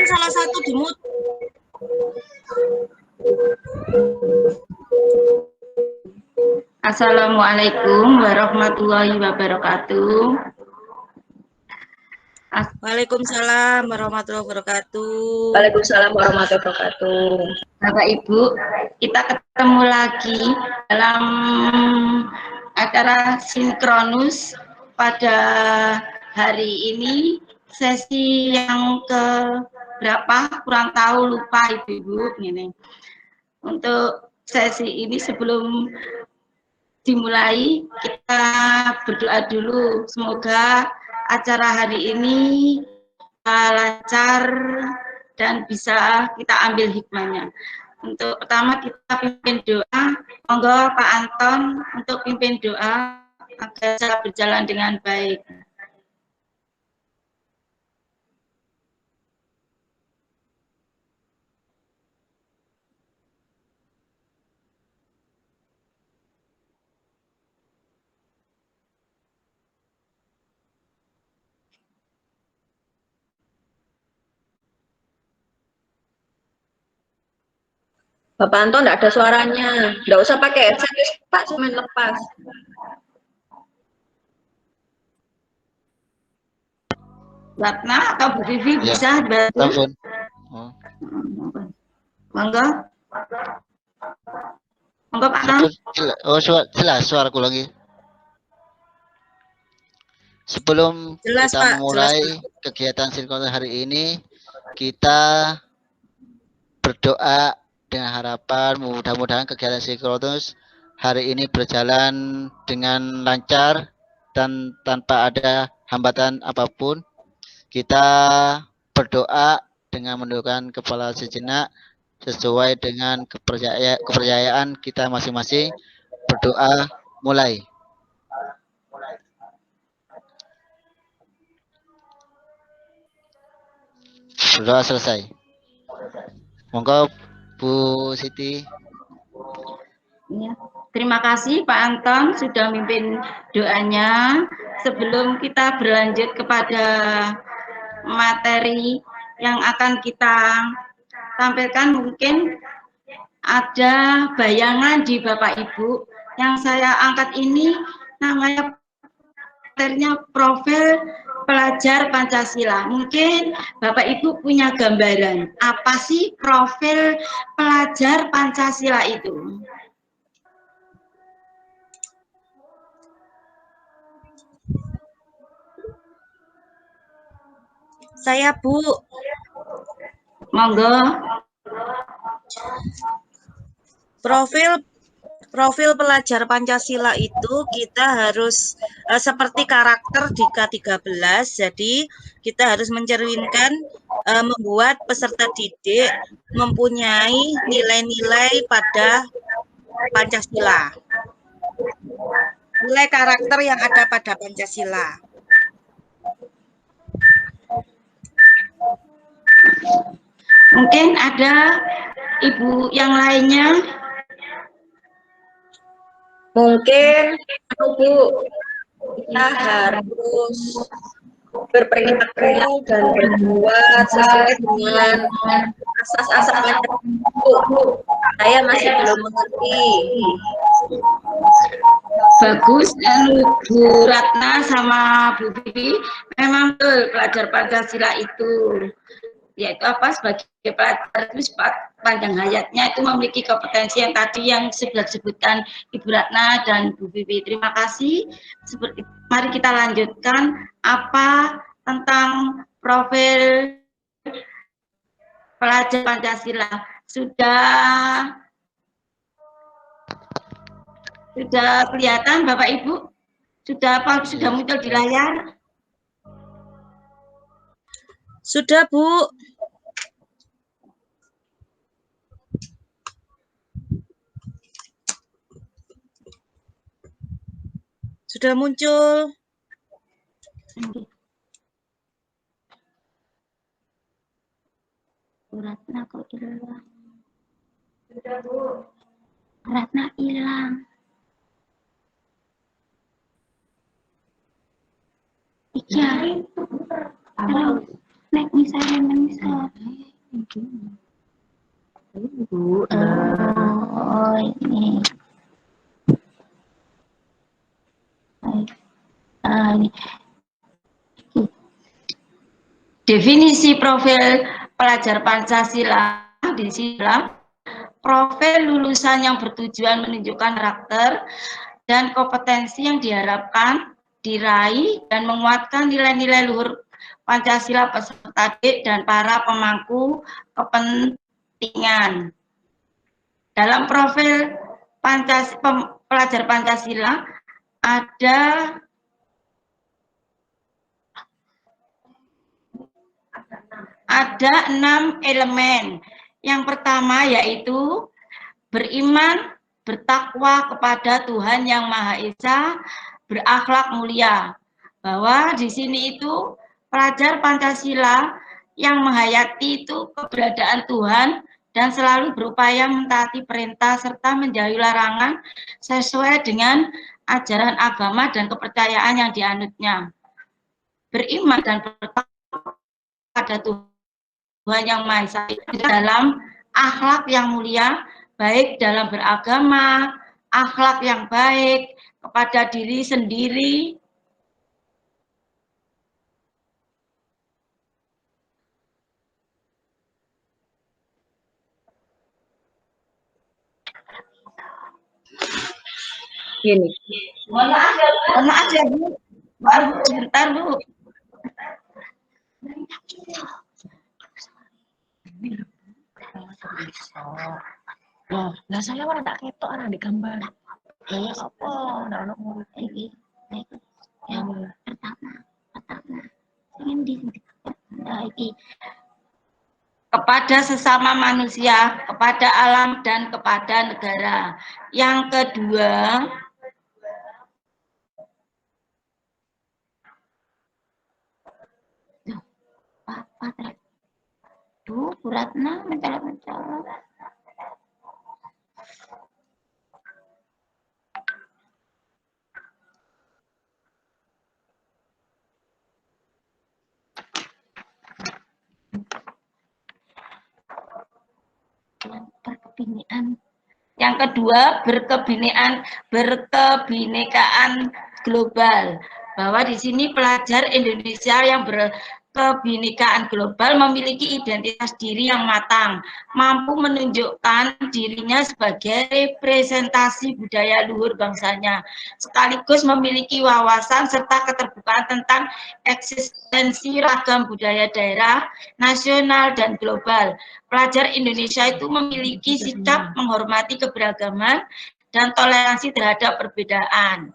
mungkin salah satu dimut. Assalamualaikum warahmatullahi wabarakatuh. Waalaikumsalam warahmatullahi wabarakatuh. Waalaikumsalam warahmatullahi wabarakatuh. Bapak Ibu, kita ketemu lagi dalam acara sinkronus pada hari ini, sesi yang ke berapa kurang tahu, lupa Ibu-ibu ini. Untuk sesi ini sebelum dimulai kita berdoa dulu, semoga acara hari ini lancar dan bisa kita ambil hikmahnya. Untuk pertama kita pimpin doa, monggo Pak Anton untuk pimpin doa agar bisa berjalan dengan baik. Bapak Anton enggak ada suaranya. Enggak usah pakai headset, Pak, cuma lepas. Ratna atau Bu Vivi ya, bisa bantu? Monggo. Monggo Pak Anton. Oh, jelas suaraku lagi. Sebelum jelas, kita Pak, memulai jelas, kegiatan sinkronis hari ini, kita berdoa dengan harapan mudah-mudahan kegiatan sinkronis hari ini berjalan dengan lancar dan tanpa ada hambatan apapun. Kita berdoa dengan menundukkan kepala sejenak sesuai dengan kepercayaan kita masing-masing. Berdoa mulai. Berdoa selesai. Monggo Bu Siti. Ya. Terima kasih Pak Anton sudah memimpin doanya. Sebelum kita berlanjut kepada materi yang akan kita tampilkan, mungkin ada bayangan di Bapak Ibu. Yang saya angkat ini namanya materinya profil pelajar Pancasila. Mungkin Bapak Ibu punya gambaran apa sih profil pelajar Pancasila itu? Saya Bu. Monggo. Profil pelajar Pancasila itu kita harus seperti karakter di K13, jadi kita harus mencerminkan membuat peserta didik mempunyai nilai-nilai pada Pancasila. Nilai karakter yang ada pada Pancasila. Mungkin ada Ibu yang lainnya. Mungkin Bu, kita harus berperilaku dan berbuat sesuai dengan asas-asas Pancasila. Saya masih belum mengerti. Bagus, Bu Ratna sama Bu Vivi, memang betul pelajar Pancasila itu, yaitu apa, sebagai pelajar itu panjang hayatnya itu memiliki kompetensi yang tadi yang sudah disebutkan Ibu Ratna dan Bu Vivi. Terima kasih. Mari kita lanjutkan apa tentang profil pelajar Pancasila. Sudah kelihatan Bapak Ibu? Sudah muncul di layar? Sudah, Bu. Sudah muncul. Ratna kok hilang? Sudah, Bu. Ratna hilang. Iya. Terus nek misalnya Bu. Oh, ini. Ini. Definisi profil pelajar Pancasila di sini, profil lulusan yang bertujuan menunjukkan karakter dan kompetensi yang diharapkan diraih dan menguatkan nilai-nilai luhur Pancasila peserta didik dan para pemangku kepentingan. Dalam profil pelajar Pancasila ada ada 6 elemen. Yang pertama yaitu beriman, bertakwa kepada Tuhan Yang Maha Esa, berakhlak mulia. Bahwa di sini itu pelajar Pancasila yang menghayati itu keberadaan Tuhan dan selalu berupaya mentaati perintah serta menjauhi larangan sesuai dengan ajaran agama dan kepercayaan yang dianutnya. Beriman dan bertakwa pada Tuhan Yang Maha Esa dalam akhlak yang mulia, baik dalam beragama, akhlak yang baik kepada diri sendiri, Gini. Mohon maaf ya Bu, sebentar Bu. Lah saya orang tak ketok orang di gambar. Lah apa? Ndak ono ngurut iki. Yang pertama ingin kepada sesama manusia, kepada alam dan kepada negara. Yang kedua, Bu Ratna mencolok-mencolok. Yang kedua, berkebinekaan global. Bahwa di sini pelajar Indonesia yang berkebinekaan global memiliki identitas diri yang matang, mampu menunjukkan dirinya sebagai representasi budaya luhur bangsanya, sekaligus memiliki wawasan serta keterbukaan tentang eksistensi ragam budaya daerah, nasional, dan global. Pelajar Indonesia itu memiliki sikap menghormati keberagaman dan toleransi terhadap perbedaan.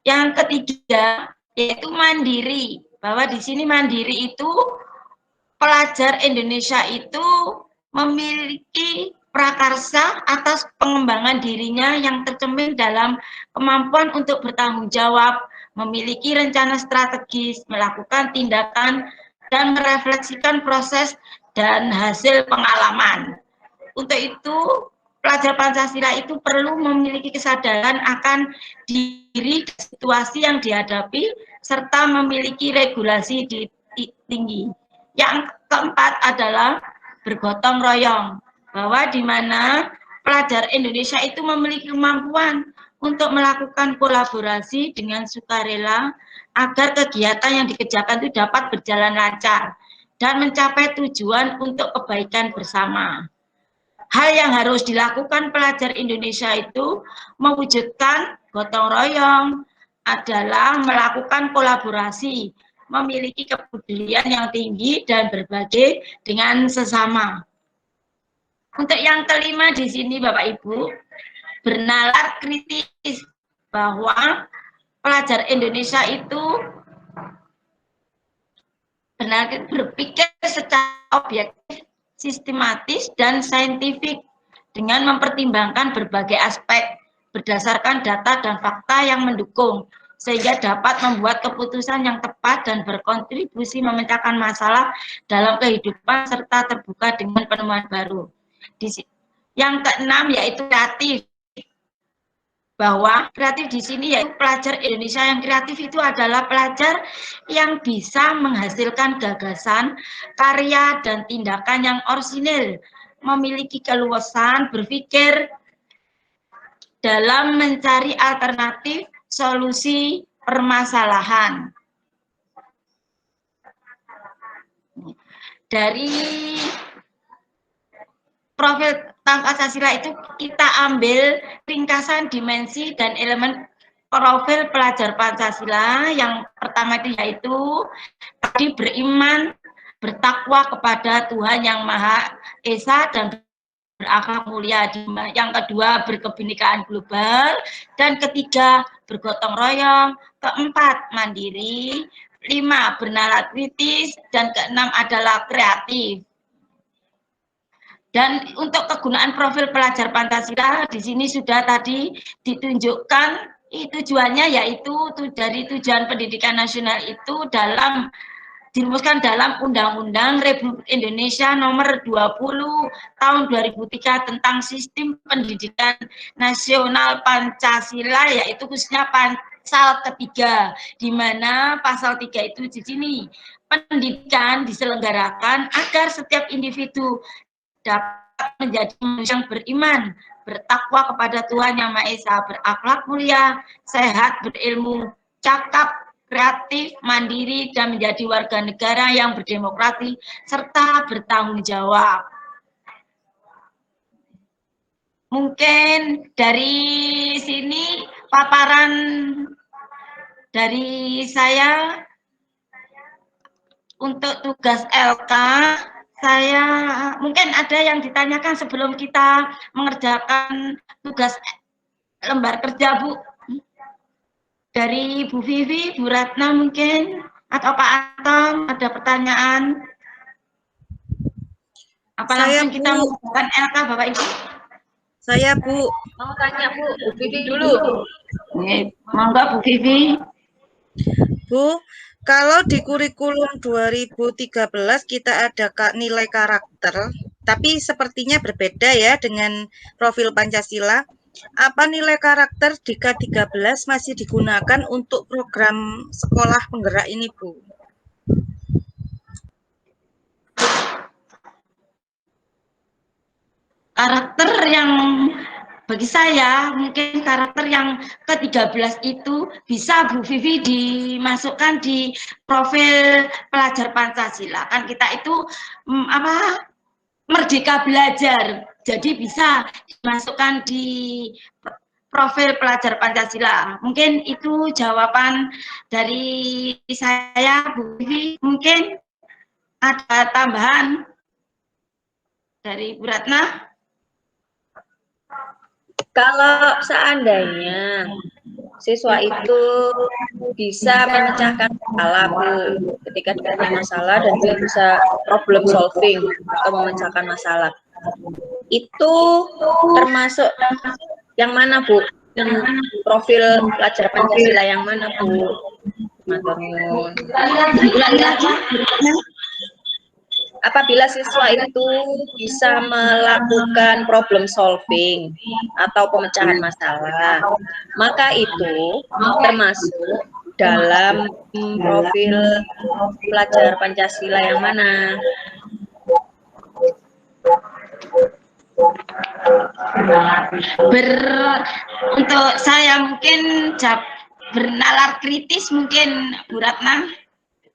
Yang ketiga, yaitu mandiri. Bahwa di sini mandiri itu pelajar Indonesia itu memiliki prakarsa atas pengembangan dirinya yang tercermin dalam kemampuan untuk bertanggung jawab, memiliki rencana strategis, melakukan tindakan, dan merefleksikan proses dan hasil pengalaman. Untuk itu, pelajar Pancasila itu perlu memiliki kesadaran akan diri situasi yang dihadapi serta memiliki regulasi tinggi. Yang keempat adalah bergotong royong, bahwa di mana pelajar Indonesia itu memiliki kemampuan untuk melakukan kolaborasi dengan sukarela agar kegiatan yang dikerjakan itu dapat berjalan lancar dan mencapai tujuan untuk kebaikan bersama. Hal yang harus dilakukan pelajar Indonesia itu mewujudkan gotong royong adalah melakukan kolaborasi, memiliki kepedulian yang tinggi dan berbagi dengan sesama. Untuk yang kelima di sini Bapak Ibu, bernalar kritis, bahwa pelajar Indonesia itu berpikir secara objektif, sistematis, dan saintifik dengan mempertimbangkan berbagai aspek berdasarkan data dan fakta yang mendukung, sehingga dapat membuat keputusan yang tepat dan berkontribusi memecahkan masalah dalam kehidupan serta terbuka dengan penemuan baru. Yang keenam yaitu kreatif, bahwa kreatif di sini yaitu pelajar Indonesia yang kreatif itu adalah pelajar yang bisa menghasilkan gagasan, karya, dan tindakan yang orisinil memiliki keluasan berpikir dalam mencari alternatif solusi permasalahan. Dari profil Pancasila itu kita ambil ringkasan dimensi dan elemen profil pelajar Pancasila. Yang pertama itu yaitu tadi beriman, bertakwa kepada Tuhan Yang Maha Esa dan berakhlak mulia. Yang kedua berkebinekaan global, dan ketiga bergotong royong, keempat mandiri, 5 bernalar kritis, dan keenam adalah kreatif. Dan untuk kegunaan profil pelajar Pancasila di sini sudah tadi ditunjukkan tujuannya, yaitu dari tujuan pendidikan nasional itu dirumuskan dalam Undang-Undang Republik Indonesia Nomor 20 Tahun 2003 tentang Sistem Pendidikan Nasional Pancasila, yaitu khususnya pasal ketiga, di mana pasal 3 itu di sini pendidikan diselenggarakan agar setiap individu dapat menjadi manusia yang beriman, bertakwa kepada Tuhan Yang Maha Esa, berakhlak mulia, sehat, berilmu, cakap, kreatif, mandiri, dan menjadi warga negara yang berdemokrasi serta bertanggung jawab. Mungkin dari sini paparan dari saya untuk tugas LK. Saya mungkin ada yang ditanyakan sebelum kita mengerjakan tugas lembar kerja, Bu. Dari Bu Vivi, Bu Ratna mungkin, atau Pak Anton, ada pertanyaan? Apa langsung kita mengerjakan LK, Bapak Ibu? Saya, Bu. Mau tanya, Bu. Bu Vivi dulu. Monggo, Bu Vivi. Bu, kalau di kurikulum 2013 kita ada nilai karakter, tapi sepertinya berbeda ya dengan profil Pancasila. Apa nilai karakter di K13 masih digunakan untuk program sekolah penggerak ini, Bu? Karakter yang bagi saya, mungkin karakter yang ke-13 itu bisa Bu Vivi dimasukkan di profil pelajar Pancasila. Kan kita itu merdeka belajar, jadi bisa dimasukkan di profil pelajar Pancasila. Mungkin itu jawaban dari saya, Bu Vivi. Mungkin ada tambahan dari Bu Ratna? Kalau seandainya siswa itu bisa memecahkan masalah, Bu, ketika ada masalah dan dia bisa problem solving atau memecahkan masalah, itu termasuk yang mana, Bu? Yang profil pelajar Pancasila yang mana, Bu? Maturnuun. Apabila siswa itu bisa melakukan problem solving atau pemecahan masalah, maka itu termasuk dalam profil pelajar Pancasila yang mana? Untuk saya mungkin bernalar kritis mungkin, Bu Ratna.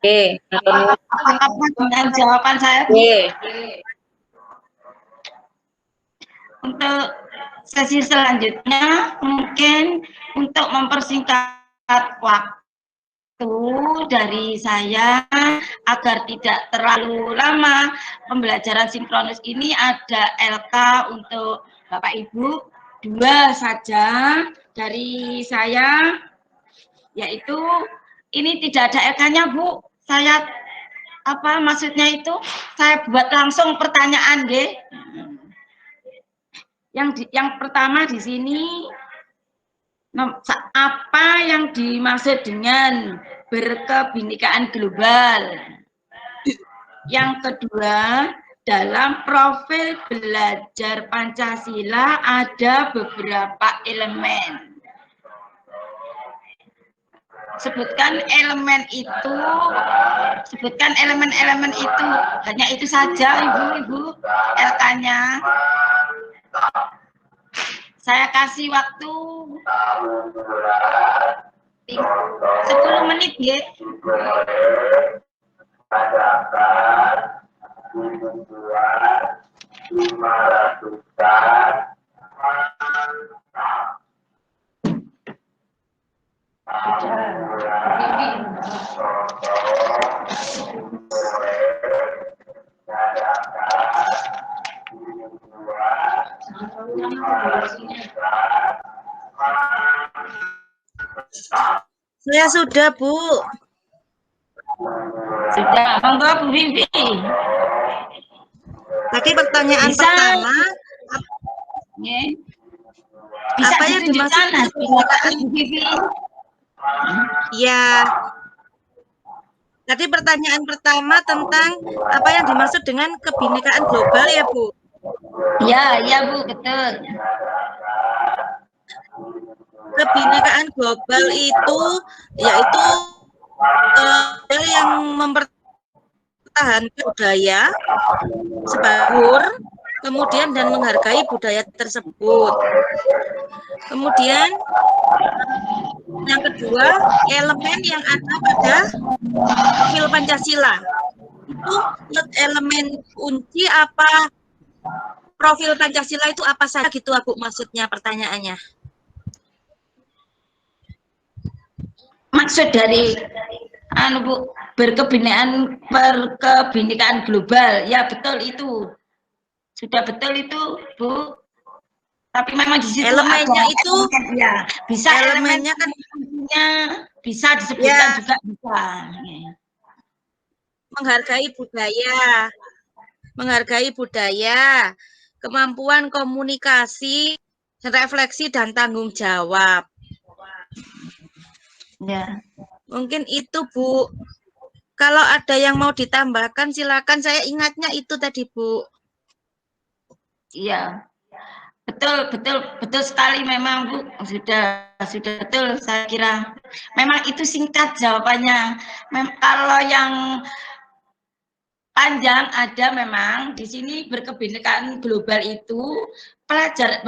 Oke, apa dengan jawaban saya? oke. Untuk sesi selanjutnya mungkin untuk mempersingkat waktu dari saya agar tidak terlalu lama pembelajaran sinkronus ini, ada LK untuk Bapak Ibu 2 saja dari saya, yaitu ini tidak ada LK-nya, Bu. Saya maksudnya itu saya buat langsung pertanyaan, nggih. Yang pertama di sini, apa yang dimaksud dengan berkebinekaan global? Yang kedua, dalam profil belajar Pancasila ada beberapa elemen. sebutkan elemen itu, hanya itu saja Ibu, LK-nya. Saya kasih waktu 10 menit ya. Saya sudah, Bu. Sudah, monggo Bu Vivi. Tadi pertanyaan Bisa. pertama, Ya. Bisa apa yang dimaksud ditunjukkan kebinekaan? Bu Vivi? Ya. Tadi pertanyaan pertama tentang apa yang dimaksud dengan kebinekaan global ya, Bu? Ya, ya Bu, betul. Kebinekaan global itu yaitu yang mempertahankan budaya sebabur, kemudian dan menghargai budaya tersebut. Kemudian yang kedua, elemen yang ada pada profil Pancasila. Itu elemen kunci apa profil Pancasila itu apa saja gitu, Bu, maksudnya pertanyaannya. Maksud dari Bu, berkebinekaan global, ya betul itu. Sudah betul itu, Bu. Tapi memang di situ elemennya ada itu ya, bisa elemennya kan bisa disebutkan ya, juga bisa. Menghargai budaya, kemampuan komunikasi, refleksi dan tanggung jawab. Ya. Mungkin itu, Bu. Kalau ada yang mau ditambahkan silakan. Saya ingatnya itu tadi, Bu. Iya. Betul sekali memang Bu, sudah betul saya kira. Memang itu singkat jawabannya. Kalau yang panjang ada memang di sini berkebinekaan global itu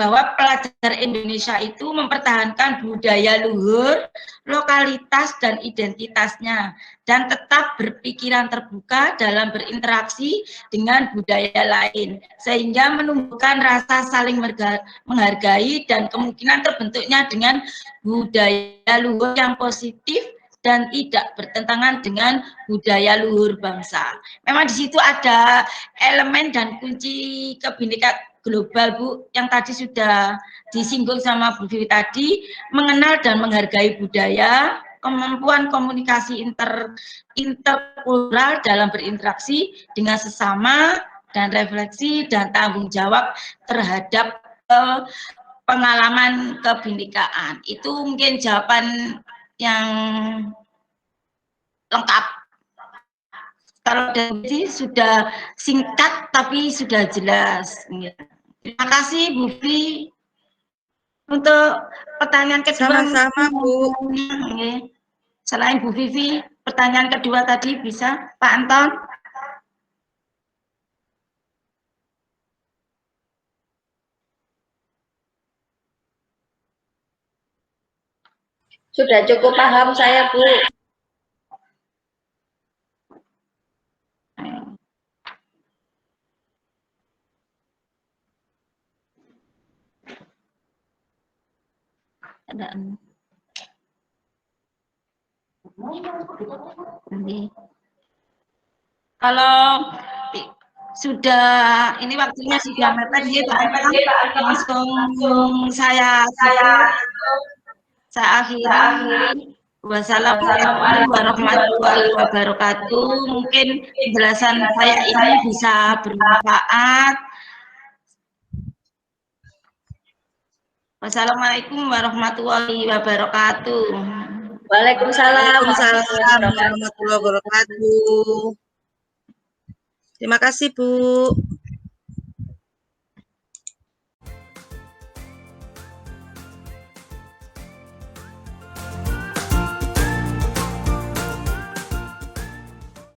bahwa pelajar Indonesia itu mempertahankan budaya luhur, lokalitas dan identitasnya dan tetap berpikiran terbuka dalam berinteraksi dengan budaya lain sehingga menumbuhkan rasa saling menghargai dan kemungkinan terbentuknya dengan budaya luhur yang positif dan tidak bertentangan dengan budaya luhur bangsa. Memang di situ ada elemen dan kunci kebinekaan global, Bu, yang tadi sudah disinggung sama Bu Vivi tadi, mengenal dan menghargai budaya, kemampuan komunikasi interkultural dalam berinteraksi dengan sesama, dan refleksi dan tanggung jawab terhadap pengalaman kebinekaan. Itu mungkin jawaban yang lengkap. Kalau dari sudah singkat tapi sudah jelas. Terima kasih Bu Vivi untuk pertanyaan kedua. Sama-sama, Bu. Selain Bu Vivi, pertanyaan kedua tadi bisa Pak Anton. Sudah cukup paham saya, Bu. Kalau sudah ini waktunya sudah mepet ya Pak, langsung saya akhiri. Wassalamualaikum warahmatullahi wabarakatuh. Mungkin penjelasan saya ini bisa bermanfaat. Wassalamualaikum warahmatullahi wabarakatuh. Waalaikumsalam warahmatullahi wabarakatuh. Terima kasih, Bu.